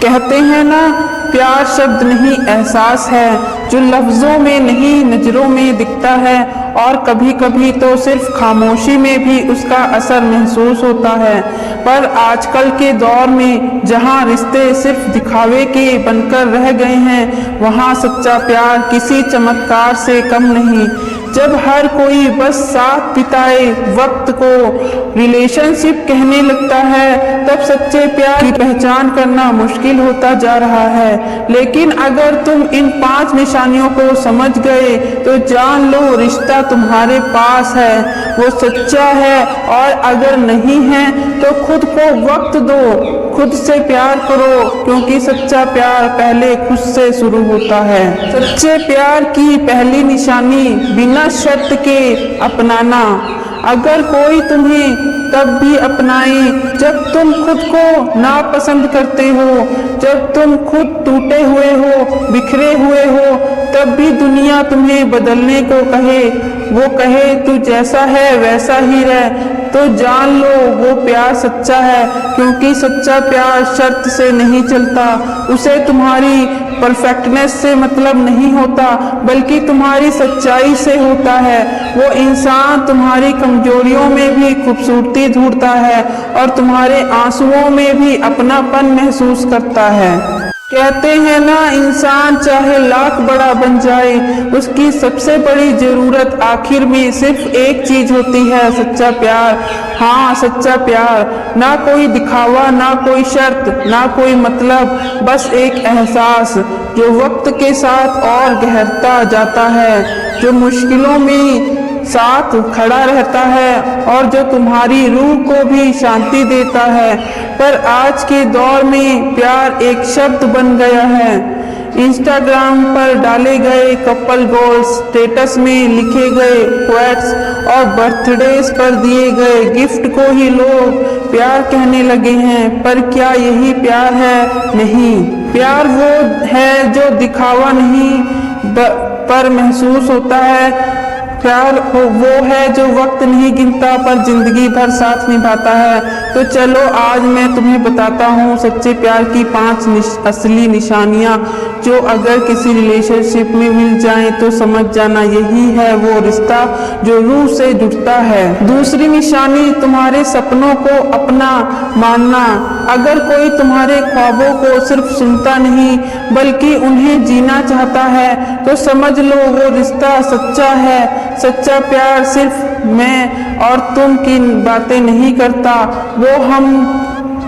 कहते हैं ना, प्यार शब्द नहीं एहसास है, जो लफ्ज़ों में नहीं नज़रों में दिखता है, और कभी कभी तो सिर्फ खामोशी में भी उसका असर महसूस होता है। पर आजकल के दौर में जहाँ रिश्ते सिर्फ दिखावे के बनकर रह गए हैं, वहाँ सच्चा प्यार किसी चमत्कार से कम नहीं। जब हर कोई बस साथ बिताए वक्त को रिलेशनशिप कहने लगता है, तब सच्चे प्यार की पहचान करना मुश्किल होता जा रहा है। लेकिन अगर तुम इन 5 निशानियों को समझ गए तो जान लो, रिश्ता तुम्हारे पास है, वो सच्चा है। और अगर नहीं है तो खुद को वक्त दो, खुद से प्यार करो, क्योंकि सच्चा प्यार पहले खुद से शुरू होता है। सच्चे प्यार की पहली निशानी, बिना शर्त के अपनाना। अगर कोई तुम्हें तब भी अपनाए जब तुम खुद को नापसंद करते हो, जब तुम खुद टूटे हुए हो, बिखरे हुए हो, तब भी दुनिया तुम्हें बदलने को कहे, वो कहे तू जैसा है वैसा ही रह, तो जान लो वो प्यार सच्चा है। क्योंकि सच्चा प्यार शर्त से नहीं चलता, उसे तुम्हारी परफेक्टनेस से मतलब नहीं होता, बल्कि तुम्हारी सच्चाई से होता है। वो इंसान तुम्हारी कमजोरियों में भी खूबसूरती ढूंढता है और तुम्हारे आंसुओं में भी अपनापन महसूस करता है। कहते हैं ना, इंसान चाहे लाख बड़ा बन जाए, उसकी सबसे बड़ी जरूरत आखिर में सिर्फ एक चीज होती है, सच्चा प्यार। हाँ, सच्चा प्यार, ना कोई दिखावा, ना कोई शर्त, ना कोई मतलब, बस एक एहसास जो वक्त के साथ और गहरता जाता है, जो मुश्किलों में साथ खड़ा रहता है और जो तुम्हारी रूह को भी शांति देता है। पर आज के दौर में प्यार एक शब्द बन गया है। इंस्टाग्राम पर डाले गए कपल गोल्स, स्टेटस में लिखे गए क्वेट्स और बर्थडेज पर दिए गए गिफ्ट को ही लोग प्यार कहने लगे हैं। पर क्या यही प्यार है? नहीं, प्यार वो है जो दिखावा नहीं पर महसूस होता है। प्यार वो है जो वक्त नहीं गिनता पर जिंदगी भर साथ निभाता है। तो चलो आज मैं तुम्हें बताता हूँ सच्चे प्यार की 5 असली निशानियाँ, जो अगर किसी रिलेशनशिप में मिल जाएं तो समझ जाना यही है वो रिश्ता जो रूह से जुड़ता है। दूसरी निशानी, तुम्हारे सपनों को अपना मानना। अगर कोई तुम्हारे ख्वाबों को सिर्फ सुनता नहीं बल्कि उन्हें जीना चाहता है, तो समझ लो वो रिश्ता सच्चा है। सच्चा प्यार सिर्फ मैं और तुम की बातें नहीं करता, वो हम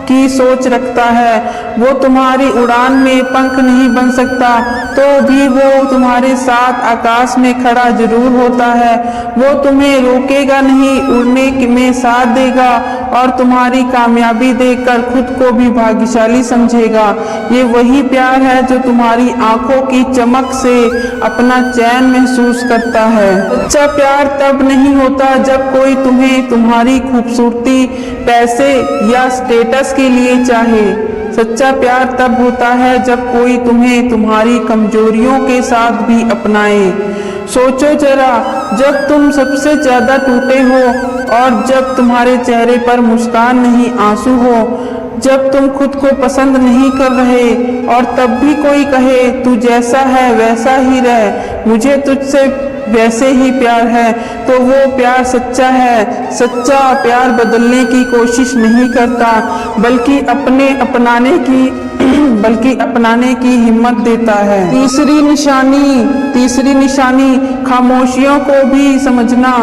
की सोच रखता है। वो तुम्हारी उड़ान में पंख नहीं बन सकता, तो भी वो तुम्हारे साथ आकाश में खड़ा जरूर होता है। वो तुम्हें रोकेगा नहीं, उड़ने में साथ देगा और तुम्हारी कामयाबी देखकर खुद को भी भाग्यशाली समझेगा। ये वही प्यार है जो तुम्हारी आंखों की चमक से अपना चैन महसूस करता है। सच्चा प्यार तब नहीं होता जब कोई तुम्हें तुम्हारी खूबसूरती, पैसे या स्टेटस के लिए चाहे। सच्चा प्यार तब होता है जब कोई तुम्हें तुम्हारी कमजोरियों के साथ भी अपनाए। सोचो जरा, जब तुम सबसे ज्यादा टूटे हो और जब तुम्हारे चेहरे पर मुस्कान नहीं आंसू हो, जब तुम खुद को पसंद नहीं कर रहे और तब भी कोई कहे तू जैसा है वैसा ही रह, मुझे तुझसे वैसे ही प्यार है, तो वो प्यार सच्चा है। सच्चा प्यार बदलने की कोशिश नहीं करता बल्कि अपनाने की हिम्मत देता है। तीसरी निशानी, खामोशियों को भी समझना।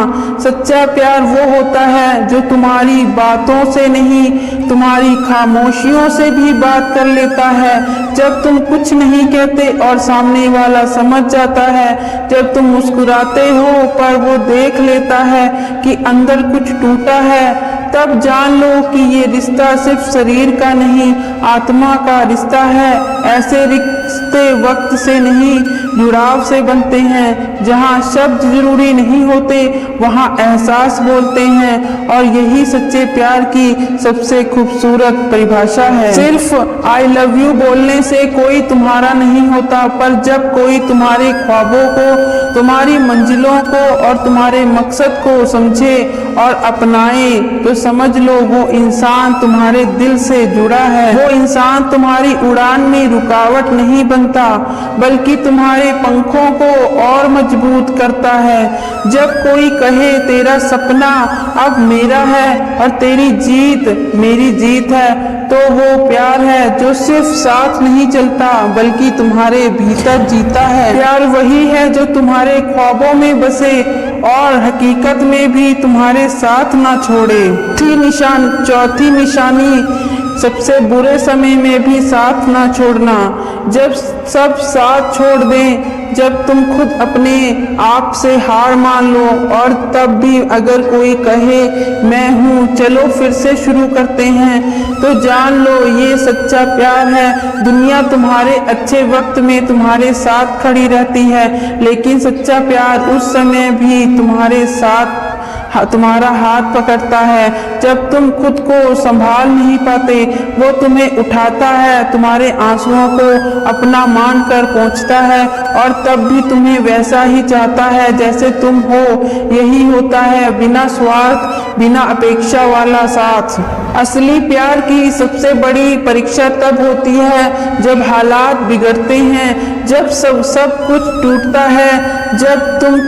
सच्चा प्यार वो होता है जो तुम्हारी बातों से नहीं, तुम्हारी खामोशियों से भी बात कर लेता है। जब तुम कुछ नहीं कहते और सामने वाला समझ जाता है, जब तुम मुस्कुराते हो पर वो देख लेता है कि अंदर कुछ टूटा है, तब जान लो कि ये रिश्ता सिर्फ शरीर का नहीं, आत्मा का रिश्ता है। ऐसे रिश्ते वक्त से नहीं, जुड़ाव से बनते हैं। जहाँ शब्द जरूरी नहीं होते, वहाँ एहसास बोलते हैं, और यही सच्चे प्यार की सबसे खूबसूरत परिभाषा है। सिर्फ आई लव यू बोलने से कोई तुम्हारा नहीं होता, पर जब कोई तुम्हारे ख्वाबों को, तुम्हारी मंजिलों को और तुम्हारे मकसद को समझे और अपनाए, तो समझ लो वो इंसान तुम्हारे दिल से जुड़ा है। वो इंसान तुम्हारी उड़ान में रुकावट नहीं बनता, बल्कि तुम्हारे पंखों को और मजबूत करता है। जब कोई कहे तेरा सपना अब मेरा है और तेरी जीत मेरी जीत है, तो वो प्यार है जो सिर्फ साथ नहीं चलता, बल्कि तुम्हारे भीतर जीता है। प्यार वही है जो तुम्हारे ख्वाबों में बसे और हकीकत में भी तुम्हारे साथ ना छोड़े। चौथी निशानी, सबसे बुरे समय में भी साथ ना छोड़ना। जब सब साथ छोड़ दें, जब तुम खुद अपने आप से हार मान लो, और तब भी अगर कोई कहे मैं हूँ, चलो फिर से शुरू करते हैं, तो जान लो ये सच्चा प्यार है। दुनिया तुम्हारे अच्छे वक्त में तुम्हारे साथ खड़ी रहती है, लेकिन सच्चा प्यार उस समय भी तुम्हारे साथ तुम्हारा हाथ पकड़ता है। जब तुम खुद को संभाल नहीं पाते, वो तुम्हें उठाता है, तुम्हारे आंसुओं को अपना मानकर पहुंचता है, और तब भी तुम्हें वैसा ही चाहता है जैसे तुम हो। यही होता है बिना स्वार्थ, बिना अपेक्षा वाला साथ। असली प्यार की सबसे बड़ी परीक्षा तब होती है जब हालात बिगड़ते हैं, जब सब कुछ टूटता है, जब तुम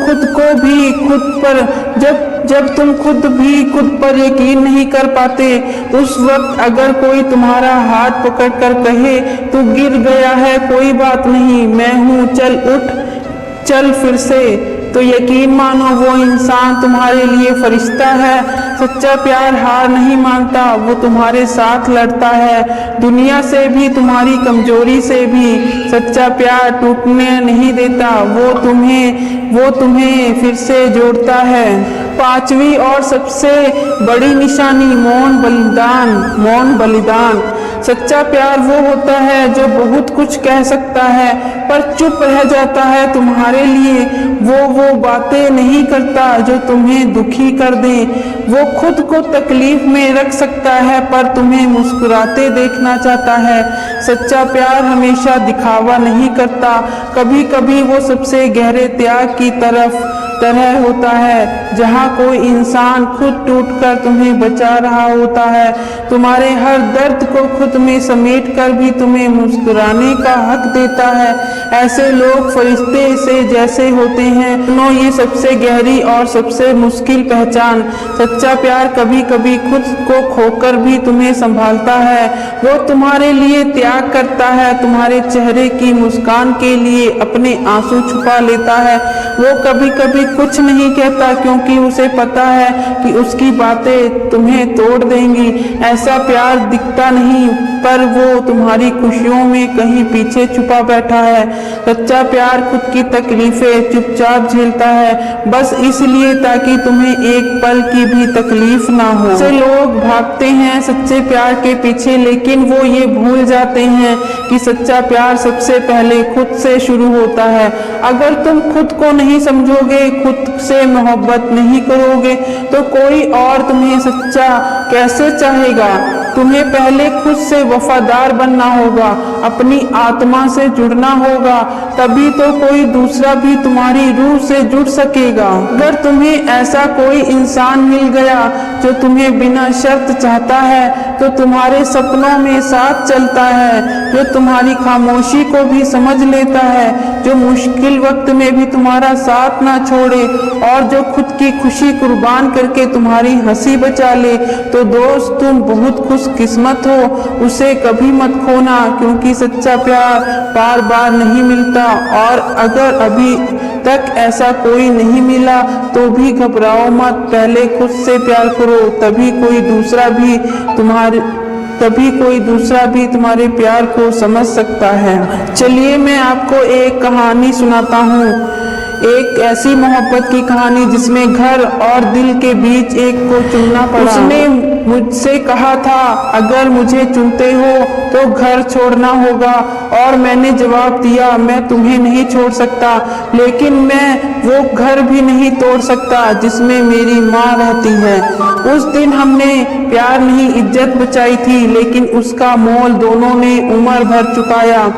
खुद भी खुद पर यकीन नहीं कर पाते। उस वक्त अगर कोई तुम्हारा हाथ पकड़कर कहे तू गिर गया है, कोई बात नहीं, मैं हूँ, चल उठ, चल फिर से, तो यकीन मानो वो इंसान तुम्हारे लिए फरिश्ता है। सच्चा प्यार हार नहीं मानता, वो तुम्हारे साथ लड़ता है, दुनिया से भी, तुम्हारी कमजोरी से भी। सच्चा प्यार टूटने नहीं देता, वो तुम्हें फिर से जोड़ता है। पांचवी और सबसे बड़ी निशानी, मौन बलिदान। सच्चा प्यार वो होता है जो बहुत कुछ कह सकता है पर चुप रह जाता है तुम्हारे लिए। वो बातें नहीं करता जो तुम्हें दुखी कर दे। वो खुद को तकलीफ में रख सकता है पर तुम्हें मुस्कुराते देखना चाहता है। सच्चा प्यार हमेशा दिखावा नहीं करता, कभी कभी वो सबसे गहरे त्याग की तरह होता है, जहाँ कोई इंसान खुद टूटकर तुम्हें बचा रहा होता है, तुम्हारे हर दर्द को खुद में समेट कर भी तुम्हें मुस्कुराने का हक देता है। ऐसे लोग फरिश्ते से जैसे होते हैं। सुनो ये सबसे गहरी और सबसे मुश्किल पहचान, सच्चा प्यार कभी कभी खुद को खोकर भी तुम्हें संभालता है। वो तुम्हारे लिए त्याग करता है, तुम्हारे चेहरे की मुस्कान के लिए अपने आंसू छुपा लेता है। वो कभी कभी कुछ नहीं कहता क्योंकि उसे पता है कि उसकी बातें तुम्हें तोड़ देंगी। ऐसा प्यार दिखता नहीं, पर वो तुम्हारी खुशियों में कहीं पीछे छुपा बैठा है। सच्चा प्यार खुद की तकलीफें चुपचाप झेलता है, बस इसलिए ताकि तुम्हें एक पल की भी तकलीफ ना हो। से लोग भागते हैं सच्चे प्यार के पीछे, लेकिन वो ये भूल जाते हैं कि सच्चा प्यार सबसे पहले खुद से शुरू होता है। अगर तुम खुद को नहीं समझोगे, खुद से मोहब्बत नहीं करोगे, तो कोई और तुम्हें सच्चा कैसे चाहेगा। तुम्हें पहले खुद से वफादार बनना होगा, अपनी आत्मा से जुड़ना होगा, तभी तो कोई दूसरा भी तुम्हारी रूह से जुड़ सकेगा। अगर तुम्हें ऐसा कोई इंसान मिल गया जो तुम्हें बिना शर्त चाहता है, तो तुम्हारे सपनों में साथ चलता है, जो तुम्हारी खामोशी को भी समझ लेता है, जो मुश्किल वक्त में भी तुम्हारा साथ ना छोड़े, और जो खुद की खुशी कुर्बान करके तुम्हारी हंसी बचा ले, तो दोस्त तुम बहुत खुशकिस्मत हो। उसे कभी मत खोना, क्योंकि सच्चा प्यार बार बार नहीं मिलता, और अगर अभी तक ऐसा कोई नहीं मिला तो भी घबराओ मत। पहले खुद से प्यार करो, तभी कोई दूसरा भी तुम्हारे प्यार को समझ सकता है। चलिए मैं आपको एक कहानी सुनाता हूँ, एक ऐसी मोहब्बत की कहानी जिसमें घर और दिल के बीच एक को चुनना पड़ा। उसने मुझसे कहा था अगर मुझे चुनते हो तो घर छोड़ना होगा, और मैंने जवाब दिया मैं तुम्हें नहीं छोड़ सकता, लेकिन मैं वो घर भी नहीं तोड़ सकता जिसमें मेरी माँ रहती है। उस दिन हमने प्यार नहीं इज्जत बचाई थी, लेकिन उसका मोल दोनों ने उम्र भर चुकाया।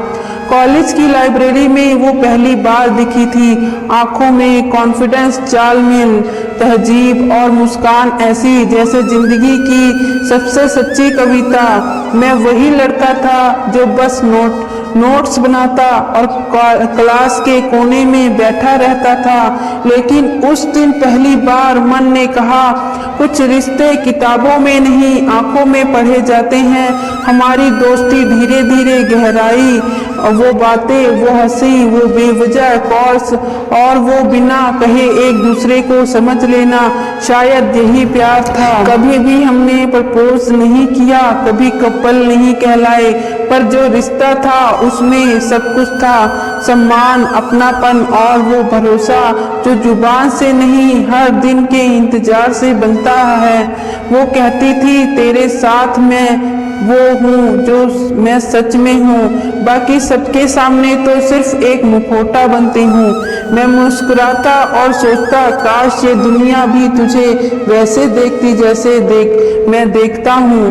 कॉलेज की लाइब्रेरी में वो पहली बार दिखी थी, आंखों में कॉन्फिडेंस, चाल में तहजीब और मुस्कान ऐसी जैसे जिंदगी की सबसे सच्ची कविता। मैं वही लड़का था जो बस नोट्स बनाता और क्लास के कोने में बैठा रहता था, लेकिन उस दिन पहली बार मन ने कहा कुछ रिश्ते किताबों में नहीं आंखों में पढ़े जाते हैं। हमारी दोस्ती धीरे धीरे गहराई, वो बातें, वो हंसी, वो बेवजह कॉल्स और वो बिना कहे एक दूसरे को समझ लेना, शायद यही प्यार था। कभी भी हमने प्रपोज नहीं किया, कभी कपल नहीं कहलाए, पर जो रिश्ता था उसमें सब कुछ था, सम्मान, अपनापन और वो भरोसा जो जुबान से नहीं हर दिन के इंतजार से बनता है। वो कहती थी तेरे साथ मैं वो हूँ जो मैं सच में हूँ, बाकी सबके सामने तो सिर्फ एक मुखौटा बनती हूँ। मैं मुस्कुराता और सोचता काश ये दुनिया भी तुझे वैसे देखती जैसे मैं देखता हूँ,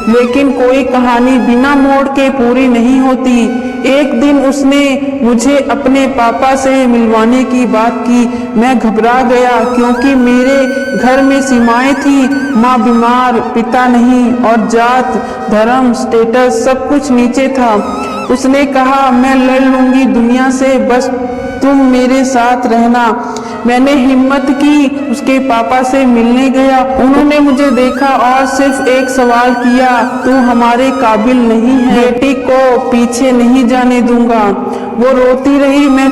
लेकिन कोई कहानी बिना मोड़ के पूरी नहीं होती। एक दिन उसने मुझे अपने पापा से मिलवाने की बात की। मैं घबरा गया क्योंकि मेरे घर में सीमाएं थी, माँ बीमार, पिता नहीं, और जात, धर्म, स्टेटस सब कुछ नीचे था। उसने कहा मैं लड़ लूंगी दुनिया से, बस तुम मेरे साथ रहना। मैंने हिम्मत की, उसके पापा से मिलने गया। उन्होंने मुझे देखा और सिर्फ एक सवाल किया, तू हमारे काबिल नहीं है, बेटी को पीछे नहीं जाने दूंगा। वो रोती रही, मैं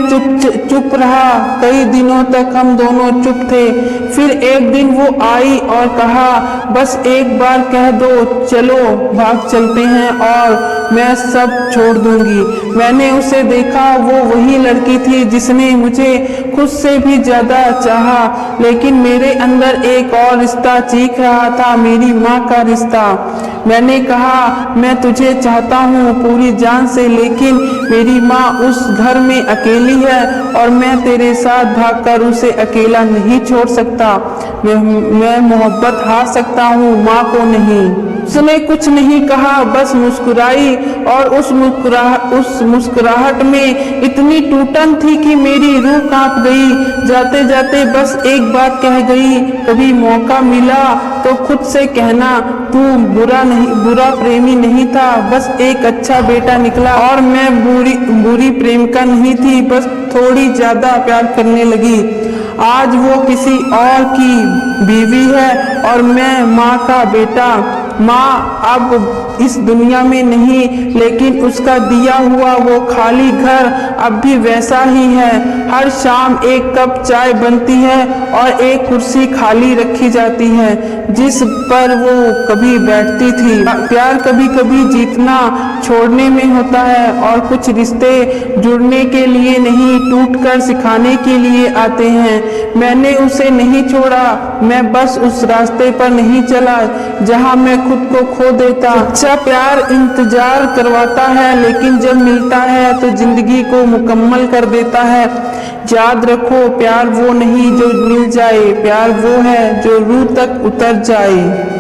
चुप रहा। कई दिनों तक हम दोनों चुप थे। फिर एक दिन वो आई और कहा बस एक बार कह दो, चलो भाग चलते हैं और मैं सब छोड़ दूंगी। मैंने उसे देखा, वो वही लड़की थी जिसने मुझे खुद से भी ज्यादा चाहा, लेकिन मेरे अंदर एक और रिश्ता चीख रहा था, मेरी माँ का रिश्ता। मैंने कहा मैं तुझे चाहता हूँ पूरी जान से, लेकिन मेरी माँ उस घर में अकेली है और मैं तेरे साथ भागकर उसे अकेला नहीं छोड़ सकता। मैं मोहब्बत हार सकता हूँ, माँ को नहीं। उसने कुछ नहीं कहा, बस मुस्कुराई, और उस मुस्कुराहट में इतनी टूटन थी कि मेरी रूह कांप गई। जाते जाते बस एक बात कह गई, कभी मौका मिला तो खुद से कहना तू बुरा प्रेमी नहीं था, बस एक अच्छा बेटा निकला। और मैं बुरी प्रेमिका नहीं थी, बस थोड़ी ज्यादा प्यार करने लगी। आज वो किसी और की बीवी है और मैं माँ का बेटा। माँ अब इस दुनिया में नहीं, लेकिन उसका दिया हुआ वो खाली घर अब भी वैसा ही है। हर शाम एक कप चाय बनती है और एक कुर्सी खाली रखी जाती है जिस पर वो कभी बैठती थी। प्यार कभी कभी जीतना छोड़ने में होता है, और कुछ रिश्ते जुड़ने के लिए नहीं, टूटकर सिखाने के लिए आते हैं। मैंने उसे नहीं छोड़ा, मैं बस उस रास्ते पर नहीं चला जहां मैं खुद को खो देता। अच्छा प्यार इंतजार करवाता है, लेकिन जब मिलता है तो जिंदगी को मुकम्मल कर देता है। याद रखो, प्यार वो नहीं जो मिल जाए, प्यार वो है जो रूह तक उतर जाए।